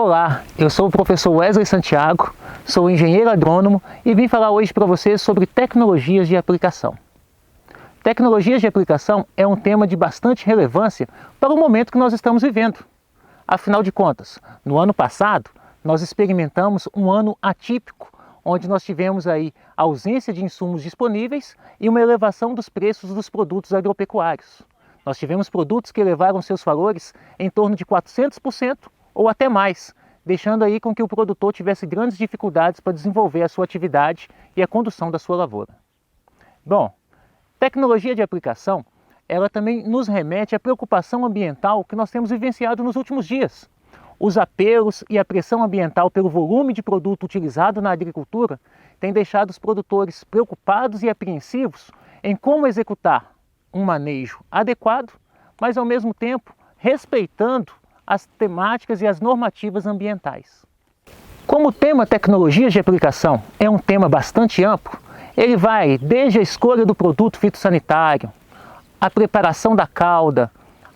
Olá, eu sou o professor Wesley Santiago, sou engenheiro agrônomo e vim falar hoje para vocês sobre tecnologias de aplicação. Tecnologias de aplicação é um tema de bastante relevância para o momento que nós estamos vivendo. Afinal de contas, no ano passado, nós experimentamos um ano atípico, onde nós tivemos aí ausência de insumos disponíveis e uma elevação dos preços dos produtos agropecuários. Nós tivemos produtos que elevaram seus valores em torno de 400% ou até mais, deixando aí com que o produtor tivesse grandes dificuldades para desenvolver a sua atividade e a condução da sua lavoura. Bom, tecnologia de aplicação, ela também nos remete à preocupação ambiental que nós temos vivenciado nos últimos dias. Os apelos e a pressão ambiental pelo volume de produto utilizado na agricultura têm deixado os produtores preocupados e apreensivos em como executar um manejo adequado, mas ao mesmo tempo respeitando as temáticas e as normativas ambientais. Como o tema tecnologias de aplicação é um tema bastante amplo, ele vai desde a escolha do produto fitossanitário, a preparação da cauda,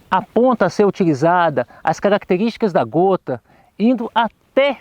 a ponta a ser utilizada, as características da gota, indo até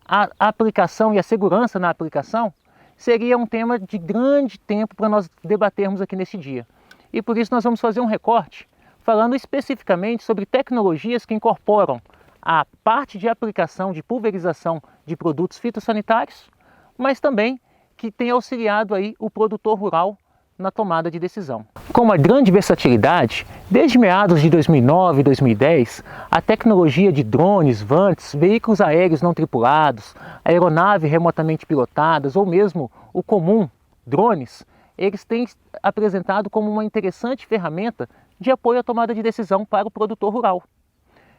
a aplicação e a segurança na aplicação, seria um tema de grande tempo para nós debatermos aqui neste dia. E por isso nós vamos fazer um recorte falando especificamente sobre tecnologias que incorporam a parte de aplicação de pulverização de produtos fitossanitários, mas também que tem auxiliado aí o produtor rural na tomada de decisão. Com uma grande versatilidade, desde meados de 2009 e 2010, a tecnologia de drones, vantes, veículos aéreos não tripulados, aeronaves remotamente pilotadas ou mesmo o comum, drones, eles têm apresentado como uma interessante ferramenta de apoio à tomada de decisão para o produtor rural.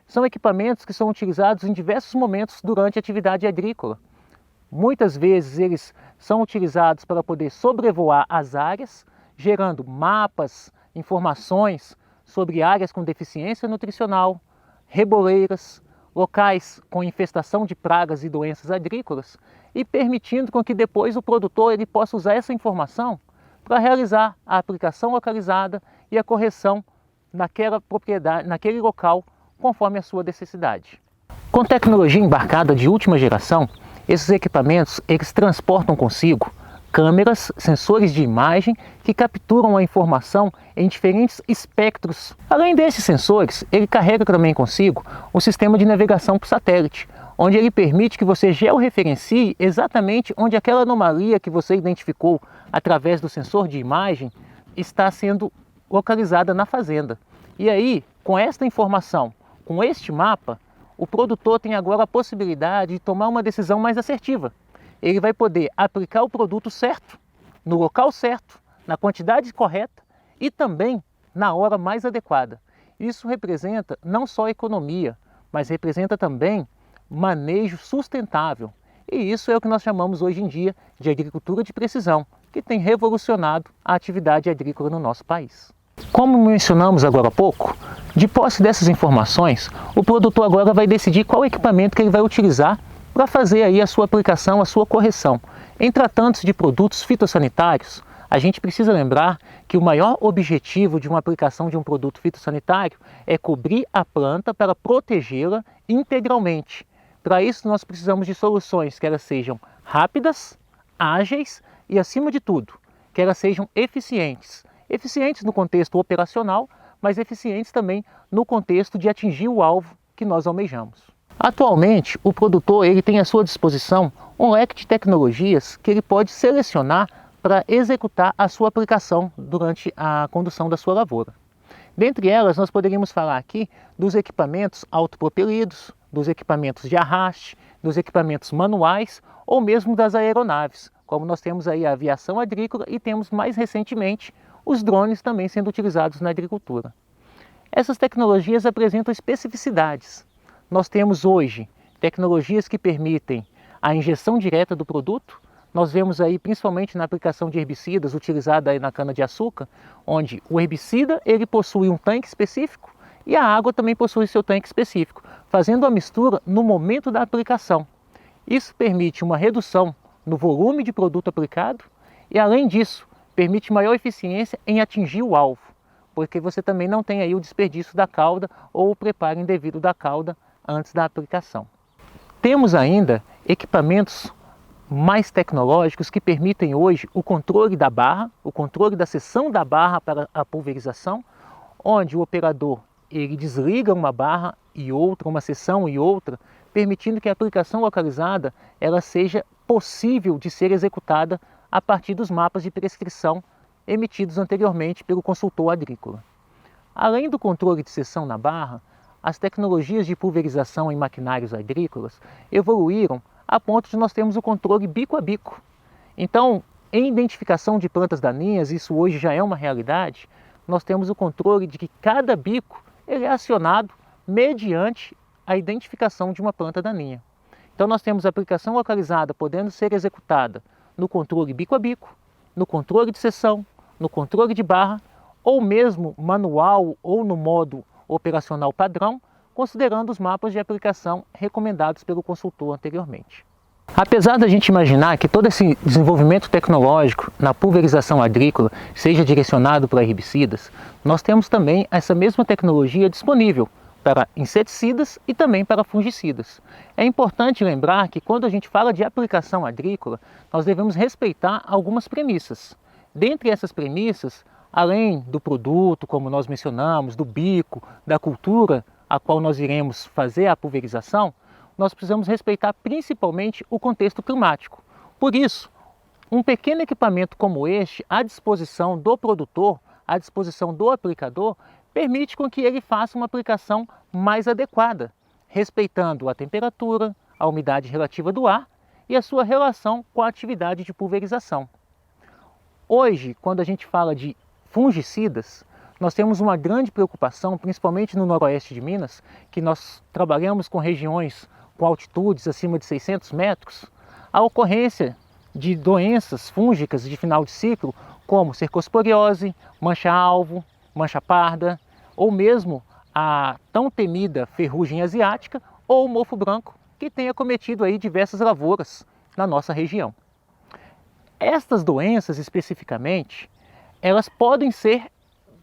São equipamentos que são utilizados em diversos momentos durante a atividade agrícola. Muitas vezes eles são utilizados para poder sobrevoar as áreas, gerando mapas, informações sobre áreas com deficiência nutricional, reboleiras, locais com infestação de pragas e doenças agrícolas e permitindo com que depois o produtor ele possa usar essa informação para realizar a aplicação localizada e a correção naquela propriedade, naquele local, conforme a sua necessidade. Com tecnologia embarcada de última geração, esses equipamentos eles transportam consigo câmeras, sensores de imagem que capturam a informação em diferentes espectros. Além desses sensores, ele carrega também consigo um sistema de navegação por satélite, onde ele permite que você georreferencie exatamente onde aquela anomalia que você identificou através do sensor de imagem está sendo localizada na fazenda. E aí, com esta informação, com este mapa, o produtor tem agora a possibilidade de tomar uma decisão mais assertiva. Ele vai poder aplicar o produto certo, no local certo, na quantidade correta e também na hora mais adequada. Isso representa não só economia, mas representa também manejo sustentável. E isso é o que nós chamamos hoje em dia de agricultura de precisão, que tem revolucionado a atividade agrícola no nosso país. Como mencionamos agora há pouco, de posse dessas informações, o produtor agora vai decidir qual equipamento que ele vai utilizar para fazer aí a sua aplicação, a sua correção. Em tratando-se de produtos fitossanitários, a gente precisa lembrar que o maior objetivo de uma aplicação de um produto fitossanitário é cobrir a planta para protegê-la integralmente. Para isso nós precisamos de soluções que elas sejam rápidas, ágeis e, acima de tudo, que elas sejam eficientes. Eficientes no contexto operacional, mas eficientes também no contexto de atingir o alvo que nós almejamos. Atualmente, o produtor ele tem à sua disposição um leque de tecnologias que ele pode selecionar para executar a sua aplicação durante a condução da sua lavoura. Dentre elas, nós poderíamos falar aqui dos equipamentos autopropelidos, dos equipamentos de arraste, dos equipamentos manuais ou mesmo das aeronaves, como nós temos aí a aviação agrícola e temos mais recentemente os drones também sendo utilizados na agricultura. Essas tecnologias apresentam especificidades. Nós temos hoje tecnologias que permitem a injeção direta do produto. Nós vemos aí principalmente na aplicação de herbicidas utilizada aí na cana-de-açúcar, onde o herbicida ele possui um tanque específico e a água também possui seu tanque específico, fazendo a mistura no momento da aplicação. Isso permite uma redução no volume de produto aplicado e, além disso, permite maior eficiência em atingir o alvo, porque você também não tem aí o desperdício da cauda ou o preparo indevido da cauda antes da aplicação. Temos ainda equipamentos mais tecnológicos que permitem hoje o controle da barra, o controle da seção da barra para a pulverização, onde o operador ele desliga uma barra e outra, uma seção e outra, permitindo que a aplicação localizada ela seja possível de ser executada a partir dos mapas de prescrição emitidos anteriormente pelo consultor agrícola. Além do controle de seção na barra, as tecnologias de pulverização em maquinários agrícolas evoluíram a ponto de nós termos o controle bico a bico. Então, em identificação de plantas daninhas, isso hoje já é uma realidade, nós temos o controle de que cada bico ele é acionado mediante a identificação de uma planta daninha. Então nós temos a aplicação localizada podendo ser executada no controle bico a bico, no controle de seção, no controle de barra, ou mesmo manual ou no modo operacional padrão, considerando os mapas de aplicação recomendados pelo consultor anteriormente. Apesar da gente imaginar que todo esse desenvolvimento tecnológico na pulverização agrícola seja direcionado para herbicidas, nós temos também essa mesma tecnologia disponível para inseticidas e também para fungicidas. É importante lembrar que quando a gente fala de aplicação agrícola, nós devemos respeitar algumas premissas. Dentre essas premissas, além do produto, como nós mencionamos, do bico, da cultura a qual nós iremos fazer a pulverização, nós precisamos respeitar principalmente o contexto climático. Por isso, um pequeno equipamento como este, à disposição do produtor, à disposição do aplicador, permite com que ele faça uma aplicação mais adequada, respeitando a temperatura, a umidade relativa do ar e a sua relação com a atividade de pulverização. Hoje, quando a gente fala de fungicidas, nós temos uma grande preocupação, principalmente no noroeste de Minas, que nós trabalhamos com regiões com altitudes acima de 600 metros, a ocorrência de doenças fúngicas de final de ciclo, como cercosporiose, mancha-alvo, mancha parda, ou mesmo a tão temida ferrugem asiática ou o mofo branco, que tem acometido aí diversas lavouras na nossa região. Estas doenças especificamente, elas podem ser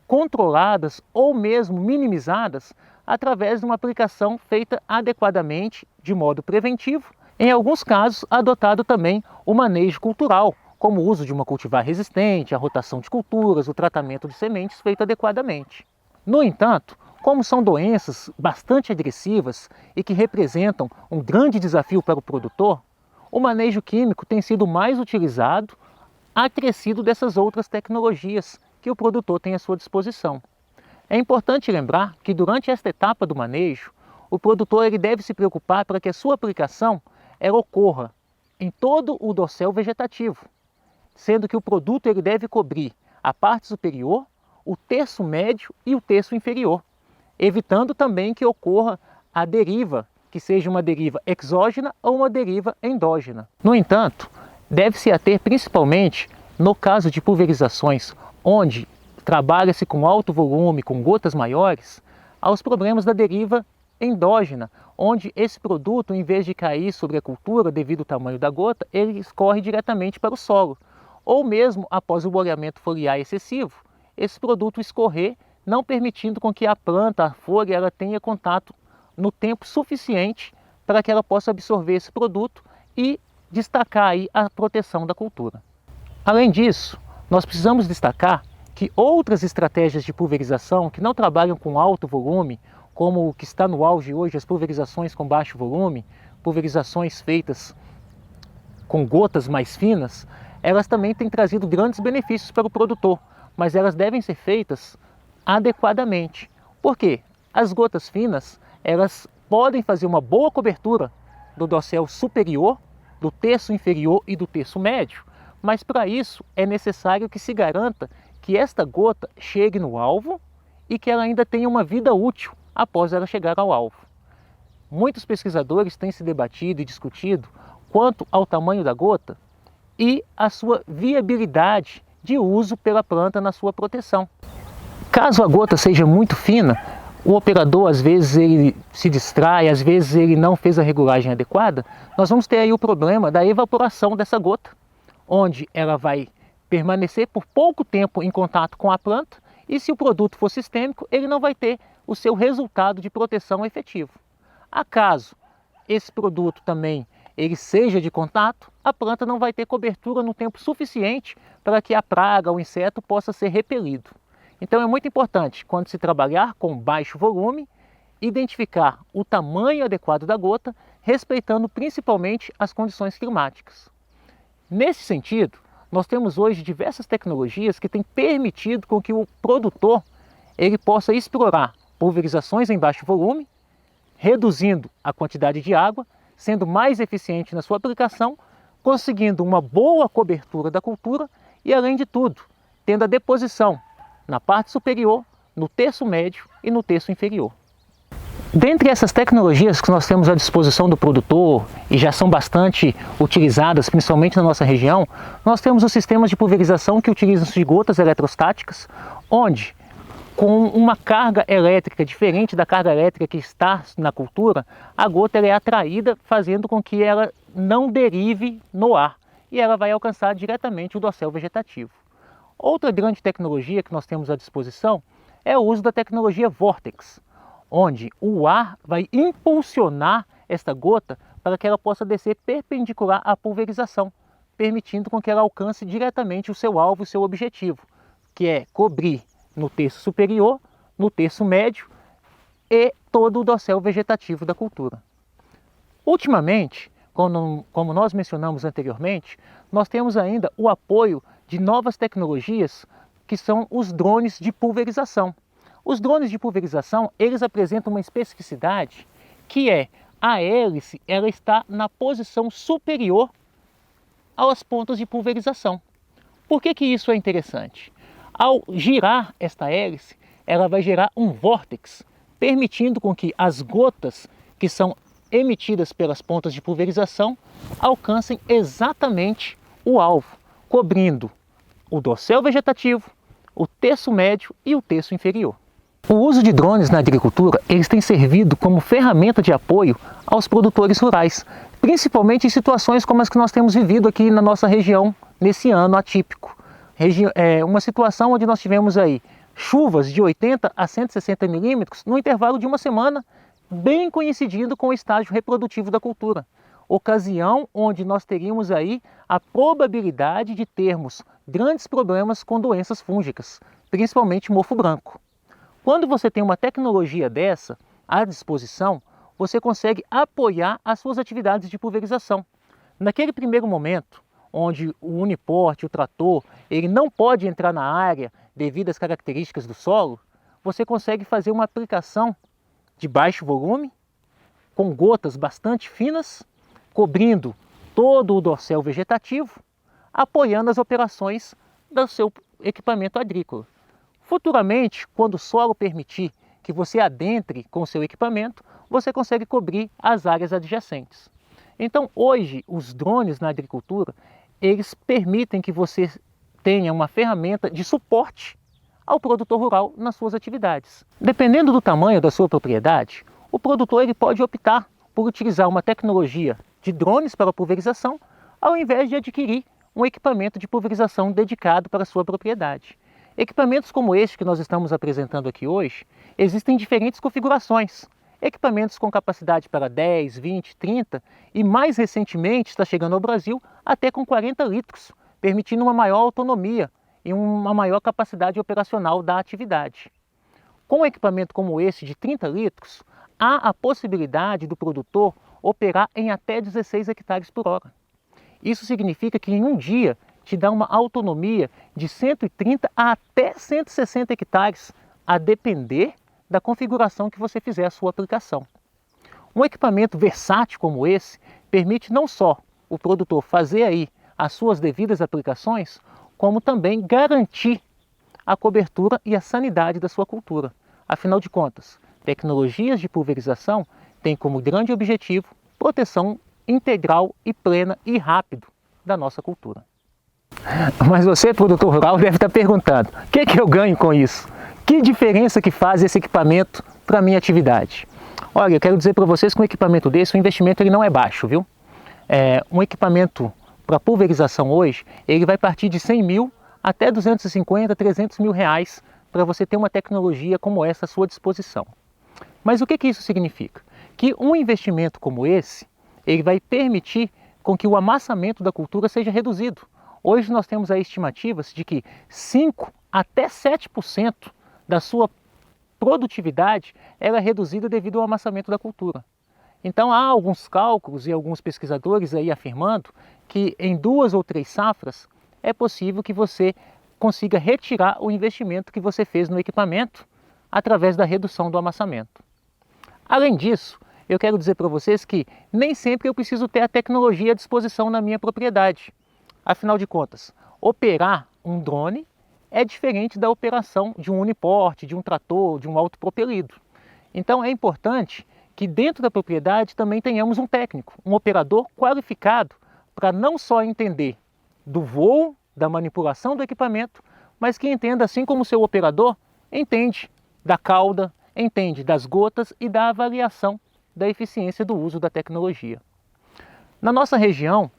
controladas ou mesmo minimizadas através de uma aplicação feita adequadamente, de modo preventivo, em alguns casos adotado também o manejo cultural, como o uso de uma cultivar resistente, a rotação de culturas, o tratamento de sementes feito adequadamente. No entanto, como são doenças bastante agressivas e que representam um grande desafio para o produtor, o manejo químico tem sido mais utilizado, acrescido dessas outras tecnologias que o produtor tem à sua disposição. É importante lembrar que durante esta etapa do manejo, o produtor ele deve se preocupar para que a sua aplicação ela ocorra em todo o dossel vegetativo, sendo que o produto ele deve cobrir a parte superior, o terço médio e o terço inferior, evitando também que ocorra a deriva, que seja uma deriva exógena ou uma deriva endógena. No entanto, deve-se ater principalmente no caso de pulverizações onde trabalha-se com alto volume, com gotas maiores, aos problemas da deriva endógena, onde esse produto, em vez de cair sobre a cultura devido ao tamanho da gota, ele escorre diretamente para o solo. Ou mesmo após o molhamento foliar excessivo, esse produto escorrer, não permitindo com que a planta, a folha, ela tenha contato no tempo suficiente para que ela possa absorver esse produto e destacar aí a proteção da cultura. Além disso, nós precisamos destacar que outras estratégias de pulverização que não trabalham com alto volume, como o que está no auge hoje, as pulverizações com baixo volume, pulverizações feitas com gotas mais finas, elas também têm trazido grandes benefícios para o produtor, mas elas devem ser feitas adequadamente. Por quê? As gotas finas, elas podem fazer uma boa cobertura do dossel superior, do terço inferior e do terço médio, mas para isso é necessário que se garanta que esta gota chegue no alvo e que ela ainda tenha uma vida útil após ela chegar ao alvo. Muitos pesquisadores têm se debatido e discutido quanto ao tamanho da gota e a sua viabilidade de uso pela planta na sua proteção. Caso a gota seja muito fina, o operador às vezes ele se distrai, às vezes ele não fez a regulagem adequada, nós vamos ter aí o problema da evaporação dessa gota, onde ela vai permanecer por pouco tempo em contato com a planta e se o produto for sistêmico, ele não vai ter o seu resultado de proteção efetivo. Acaso esse produto também ele seja de contato, a planta não vai ter cobertura no tempo suficiente para que a praga, o inseto possa ser repelido. Então é muito importante, quando se trabalhar com baixo volume, identificar o tamanho adequado da gota, respeitando principalmente as condições climáticas. Nesse sentido, nós temos hoje diversas tecnologias que têm permitido com que o produtor ele possa explorar pulverizações em baixo volume, reduzindo a quantidade de água, sendo mais eficiente na sua aplicação, conseguindo uma boa cobertura da cultura e, além de tudo, tendo a deposição na parte superior, no terço médio e no terço inferior. Dentre essas tecnologias que nós temos à disposição do produtor e já são bastante utilizadas, principalmente na nossa região, nós temos os sistemas de pulverização que utilizam-se de gotas eletrostáticas, onde, com uma carga elétrica diferente da carga elétrica que está na cultura, a gota é atraída, fazendo com que ela não derive no ar e ela vai alcançar diretamente o dossel vegetativo. Outra grande tecnologia que nós temos à disposição é o uso da tecnologia Vortex, onde o ar vai impulsionar esta gota para que ela possa descer perpendicular à pulverização, permitindo com que ela alcance diretamente o seu alvo, o seu objetivo, que é cobrir no terço superior, no terço médio e todo o dossel vegetativo da cultura. Ultimamente, como nós mencionamos anteriormente, nós temos ainda o apoio de novas tecnologias que são os drones de pulverização. Os drones de pulverização, eles apresentam uma especificidade que é a hélice ela está na posição superior aos pontos de pulverização. Por que isso é interessante? Ao girar esta hélice, ela vai gerar um vórtex, permitindo com que as gotas que são emitidas pelas pontas de pulverização alcancem exatamente o alvo, cobrindo o dossel vegetativo, o terço médio e o terço inferior. O uso de drones na agricultura eles têm servido como ferramenta de apoio aos produtores rurais, principalmente em situações como as que nós temos vivido aqui na nossa região nesse ano atípico. Uma situação onde nós tivemos aí chuvas de 80 a 160 milímetros no intervalo de uma semana, bem coincidindo com o estágio reprodutivo da cultura. Ocasião onde nós teríamos aí a probabilidade de termos grandes problemas com doenças fúngicas, principalmente mofo branco. Quando você tem uma tecnologia dessa à disposição, você consegue apoiar as suas atividades de pulverização. Naquele primeiro momento, onde o uniporte, o trator, ele não pode entrar na área devido às características do solo, você consegue fazer uma aplicação de baixo volume, com gotas bastante finas, cobrindo todo o dossel vegetativo, apoiando as operações do seu equipamento agrícola. Futuramente, quando o solo permitir que você adentre com o seu equipamento, você consegue cobrir as áreas adjacentes. Então, hoje, os drones na agricultura, eles permitem que você tenha uma ferramenta de suporte ao produtor rural nas suas atividades. Dependendo do tamanho da sua propriedade, o produtor ele pode optar por utilizar uma tecnologia de drones para pulverização, ao invés de adquirir um equipamento de pulverização dedicado para a sua propriedade. Equipamentos como este que nós estamos apresentando aqui hoje, existem diferentes configurações. Equipamentos com capacidade para 10, 20, 30 e mais recentemente está chegando ao Brasil até com 40 litros, permitindo uma maior autonomia e uma maior capacidade operacional da atividade. Com um equipamento como esse de 30 litros, há a possibilidade do produtor operar em até 16 hectares por hora. Isso significa que em um dia te dá uma autonomia de 130 a até 160 hectares, a depender da configuração que você fizer a sua aplicação. Um equipamento versátil como esse permite não só o produtor fazer aí as suas devidas aplicações, como também garantir a cobertura e a sanidade da sua cultura. Afinal de contas, tecnologias de pulverização têm como grande objetivo proteção integral e plena e rápido da nossa cultura. Mas você, produtor rural, deve estar perguntando, o que eu ganho com isso? Que diferença que faz esse equipamento para a minha atividade? Olha, eu quero dizer para vocês que um equipamento desse, o investimento ele não é baixo, viu? Um equipamento para pulverização hoje, ele vai partir de 100 mil até 250, 300 mil reais para você ter uma tecnologia como essa à sua disposição. Mas o que isso significa? que um investimento como esse, ele vai permitir com que o amassamento da cultura seja reduzido. Hoje nós temos aí estimativas de que 5 até 7% da sua produtividade ela é reduzida devido ao amassamento da cultura. Então há alguns cálculos e alguns pesquisadores aí afirmando que em 2 ou 3 safras é possível que você consiga retirar o investimento que você fez no equipamento através da redução do amassamento. Além disso, eu quero dizer para vocês que nem sempre eu preciso ter a tecnologia à disposição na minha propriedade. Afinal de contas, operar um drone é diferente da operação de um uniporte, de um trator, de um autopropelido. Então é importante que dentro da propriedade também tenhamos um técnico, um operador qualificado para não só entender do voo, da manipulação do equipamento, mas que entenda, assim como o seu operador, entende da cauda, entende das gotas e da avaliação da eficiência do uso da tecnologia. Na nossa região,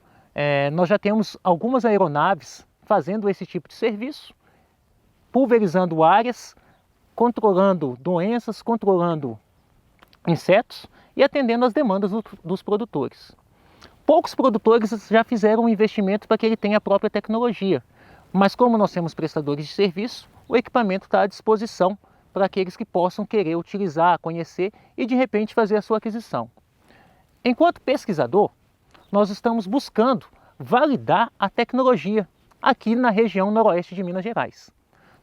nós já temos algumas aeronaves fazendo esse tipo de serviço, pulverizando áreas, controlando doenças, controlando insetos e atendendo às demandas dos produtores. Poucos produtores já fizeram um investimento para que ele tenha a própria tecnologia, mas como nós temos prestadores de serviço, o equipamento está à disposição para aqueles que possam querer utilizar, conhecer e de repente fazer a sua aquisição. Enquanto pesquisador, nós estamos buscando validar a tecnologia aqui na região noroeste de Minas Gerais.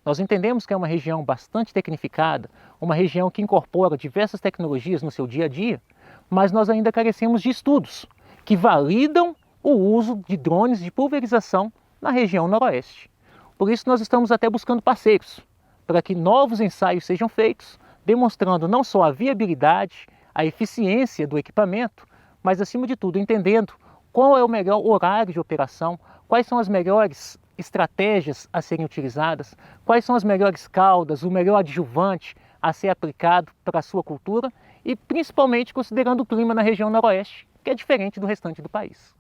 Nós entendemos que é uma região bastante tecnificada, uma região que incorpora diversas tecnologias no seu dia a dia, mas nós ainda carecemos de estudos que validam o uso de drones de pulverização na região noroeste. Por isso nós estamos até buscando parceiros, para que novos ensaios sejam feitos, demonstrando não só a viabilidade, a eficiência do equipamento, mas acima de tudo entendendo qual é o melhor horário de operação, quais são as melhores estratégias a serem utilizadas, quais são as melhores caudas, o melhor adjuvante a ser aplicado para a sua cultura e principalmente considerando o clima na região noroeste, que é diferente do restante do país.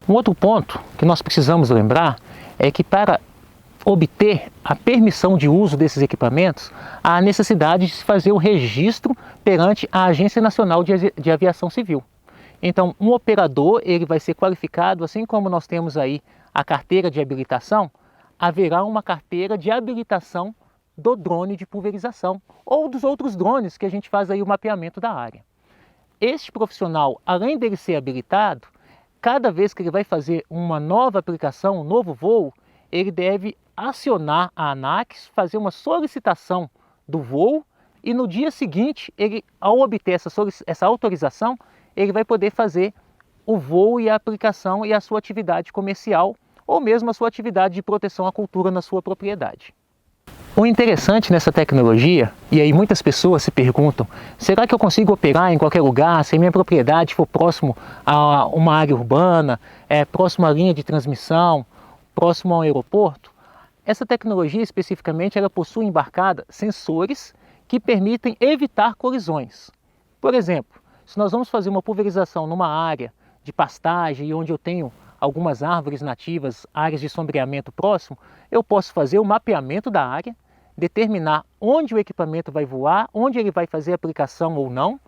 Um outro ponto que nós precisamos lembrar é que para obter a permissão de uso desses equipamentos, há a necessidade de se fazer o registro perante a Agência Nacional de Aviação Civil. Então, um operador ele vai ser qualificado, assim como nós temos aí a carteira de habilitação, haverá uma carteira de habilitação do drone de pulverização ou dos outros drones que a gente faz aí o mapeamento da área. Este profissional, além dele ser habilitado, cada vez que ele vai fazer uma nova aplicação, um novo voo, ele deve acionar a ANAC, fazer uma solicitação do voo e no dia seguinte, ele, ao obter essa autorização, ele vai poder fazer o voo e a aplicação e a sua atividade comercial ou mesmo a sua atividade de proteção à cultura na sua propriedade. O interessante nessa tecnologia, e aí muitas pessoas se perguntam, será que eu consigo operar em qualquer lugar, se a minha propriedade for próximo a uma área urbana, próximo à linha de transmissão, próximo a um aeroporto? Essa tecnologia especificamente ela possui embarcada sensores que permitem evitar colisões. Por exemplo, se nós vamos fazer uma pulverização numa área de pastagem onde eu tenho algumas árvores nativas, áreas de sombreamento próximo, eu posso fazer o mapeamento da área, determinar onde o equipamento vai voar, onde ele vai fazer a aplicação ou não,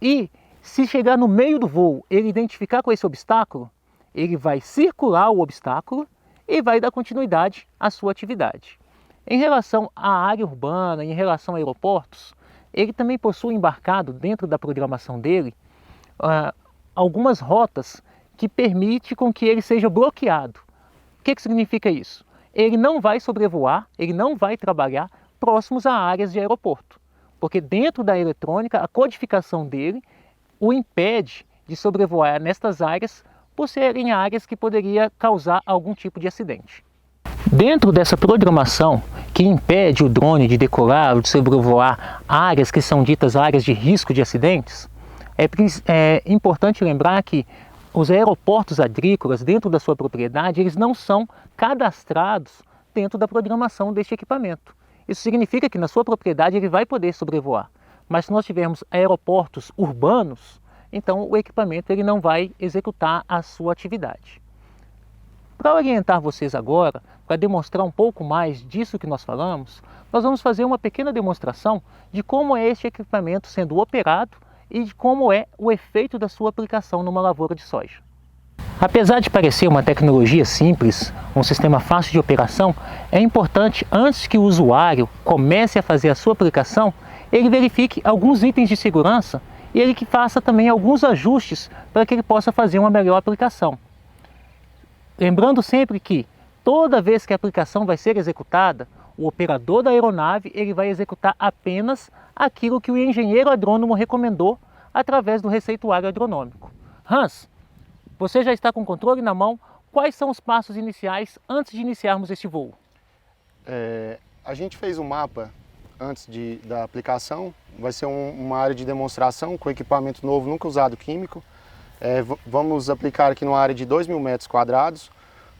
e se chegar no meio do voo, ele identificar com esse obstáculo, ele vai circular o obstáculo e vai dar continuidade à sua atividade. Em relação à área urbana, em relação a aeroportos, ele também possui embarcado dentro da programação dele algumas rotas que permite com que ele seja bloqueado. O que significa isso? Ele não vai sobrevoar, ele não vai trabalhar próximos a áreas de aeroporto, porque dentro da eletrônica a codificação dele o impede de sobrevoar nestas áreas por serem áreas que poderia causar algum tipo de acidente. Dentro dessa programação que impede o drone de decolar ou de sobrevoar áreas que são ditas áreas de risco de acidentes, é importante lembrar que os aeroportos agrícolas dentro da sua propriedade, eles não são cadastrados dentro da programação deste equipamento. Isso significa que na sua propriedade ele vai poder sobrevoar, mas se nós tivermos aeroportos urbanos, então o equipamento ele não vai executar a sua atividade. Para orientar vocês agora, para demonstrar um pouco mais disso que nós falamos, nós vamos fazer uma pequena demonstração de como é este equipamento sendo operado e de como é o efeito da sua aplicação numa lavoura de soja. Apesar de parecer uma tecnologia simples, um sistema fácil de operação, é importante, antes que o usuário comece a fazer a sua aplicação, ele verifique alguns itens de segurança e ele que faça também alguns ajustes para que ele possa fazer uma melhor aplicação. Lembrando sempre que toda vez que a aplicação vai ser executada, o operador da aeronave ele vai executar apenas aquilo que o engenheiro agrônomo recomendou através do receituário agronômico. Hans, você já está com o controle na mão. Quais são os passos iniciais antes de iniciarmos este voo? A gente fez um mapa antes da aplicação. Vai ser uma área de demonstração com equipamento novo, nunca usado químico. Vamos aplicar aqui numa área de 2.000 metros quadrados,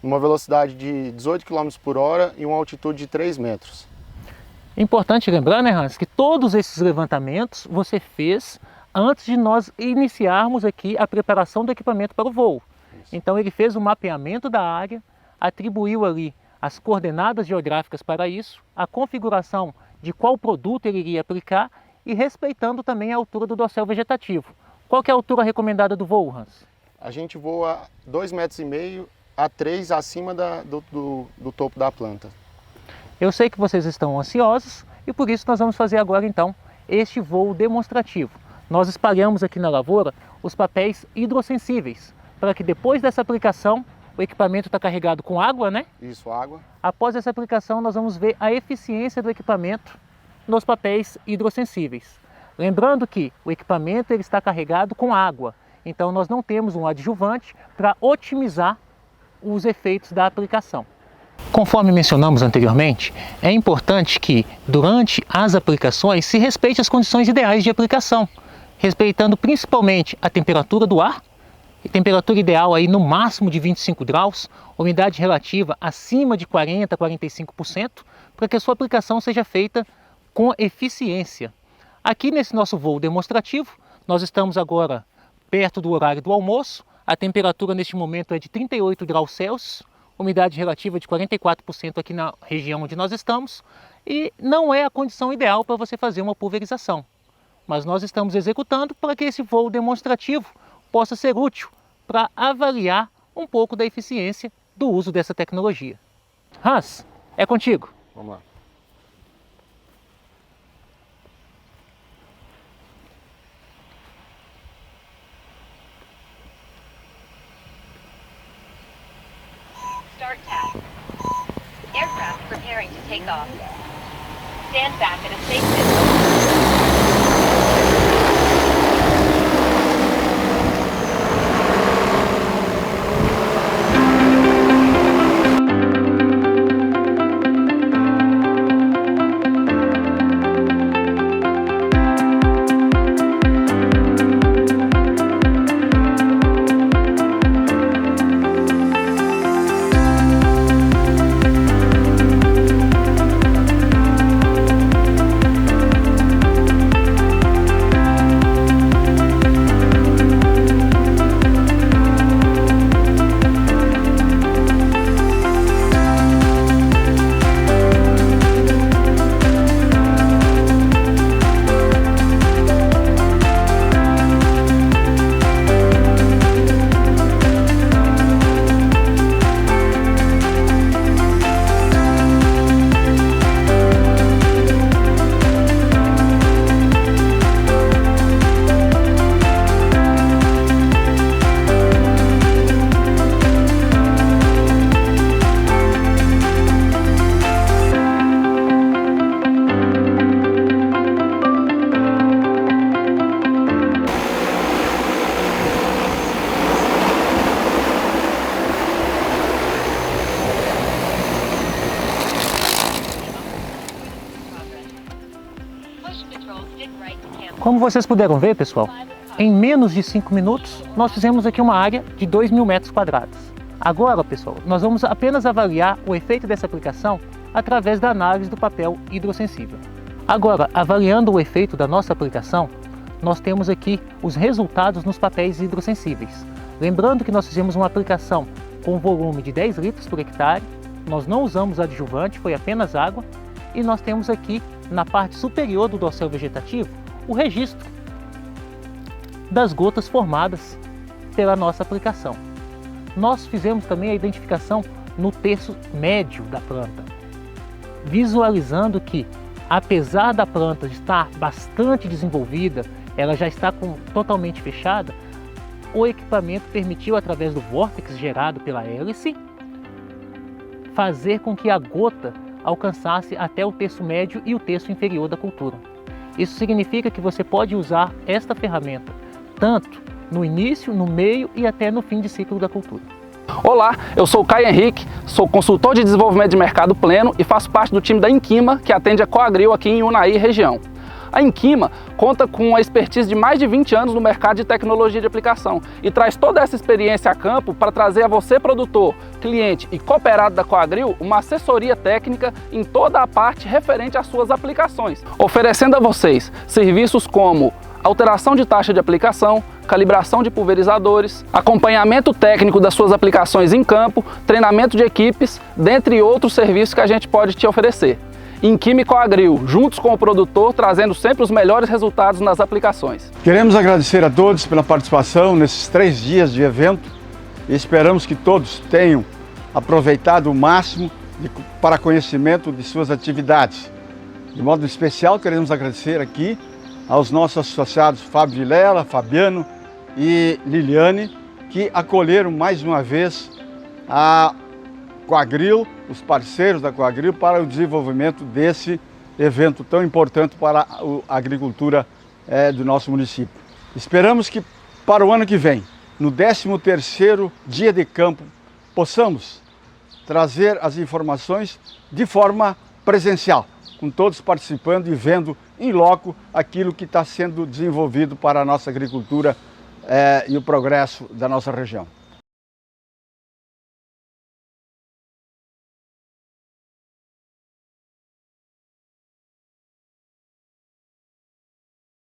numa velocidade de 18 km por hora e uma altitude de 3 metros. Importante lembrar, né, Hans, que todos esses levantamentos você fez antes de nós iniciarmos aqui a preparação do equipamento para o voo. Isso. Então ele fez o mapeamento da área, atribuiu ali as coordenadas geográficas para isso, a configuração de qual produto ele iria aplicar e respeitando também a altura do dossel vegetativo. Qual que é a altura recomendada do voo, Hans? A gente voa 2,5 metros a 3 acima do topo da planta. Eu sei que vocês estão ansiosos e por isso nós vamos fazer agora então este voo demonstrativo. Nós espalhamos aqui na lavoura os papéis hidrossensíveis para que depois dessa aplicação o equipamento está carregado com água, né? Isso, água. Após essa aplicação nós vamos ver a eficiência do equipamento nos papéis hidrossensíveis. Lembrando que o equipamento ele está carregado com água, então nós não temos um adjuvante para otimizar os efeitos da aplicação. Conforme mencionamos anteriormente, é importante que durante as aplicações se respeite as condições ideais de aplicação, respeitando principalmente a temperatura do ar, temperatura ideal aí no máximo de 25 graus, umidade relativa acima de 40% a 45%, para que a sua aplicação seja feita com eficiência. Aqui nesse nosso voo demonstrativo, nós estamos agora perto do horário do almoço, a temperatura neste momento é de 38 graus Celsius, umidade relativa de 44% aqui na região onde nós estamos, e não é a condição ideal para você fazer uma pulverização. Mas nós estamos executando para que esse voo demonstrativo possa ser útil para avaliar um pouco da eficiência do uso dessa tecnologia. Hans, é contigo. Vamos lá. Start task. Aircraft preparing to take off. Stand back at a safe distance. Como vocês puderam ver, pessoal, em menos de 5 minutos nós fizemos aqui uma área de 2.000 metros quadrados. Agora, pessoal, nós vamos apenas avaliar o efeito dessa aplicação através da análise do papel hidrossensível. Agora, avaliando o efeito da nossa aplicação, nós temos aqui os resultados nos papéis hidrossensíveis. Lembrando que nós fizemos uma aplicação com volume de 10 litros por hectare, nós não usamos adjuvante, foi apenas água, e nós temos aqui na parte superior do dossel vegetativo o registro das gotas formadas pela nossa aplicação. Nós fizemos também a identificação no terço médio da planta, visualizando que, apesar da planta estar bastante desenvolvida, ela já está totalmente fechada, o equipamento permitiu, através do vórtex gerado pela hélice, fazer com que a gota alcançasse até o terço médio e o terço inferior da cultura. Isso significa que você pode usar esta ferramenta tanto no início, no meio e até no fim de ciclo da cultura. Olá, eu sou o Caio Henrique, sou consultor de desenvolvimento de mercado pleno e faço parte do time da Inquima, que atende a Coagril aqui em Unai região. A Inquima conta com a expertise de mais de 20 anos no mercado de tecnologia de aplicação e traz toda essa experiência a campo para trazer a você, produtor, cliente e cooperado da Coagril, uma assessoria técnica em toda a parte referente às suas aplicações, oferecendo a vocês serviços como alteração de taxa de aplicação, calibração de pulverizadores, acompanhamento técnico das suas aplicações em campo, treinamento de equipes, dentre outros serviços que a gente pode te oferecer. Inquima e Coagril, juntos com o produtor, trazendo sempre os melhores resultados nas aplicações. Queremos agradecer a todos pela participação nesses 3 dias de evento e esperamos que todos tenham aproveitado o máximo para conhecimento de suas atividades. De modo especial, queremos agradecer aqui aos nossos associados Fábio Vilela, Fabiano e Liliane, que acolheram mais uma vez a Coagril, os parceiros da Coagril, para o desenvolvimento desse evento tão importante para a agricultura do nosso município. Esperamos que para o ano que vem, no 13º dia de campo, possamos trazer as informações de forma presencial, com todos participando e vendo em loco aquilo que está sendo desenvolvido para a nossa agricultura e o progresso da nossa região.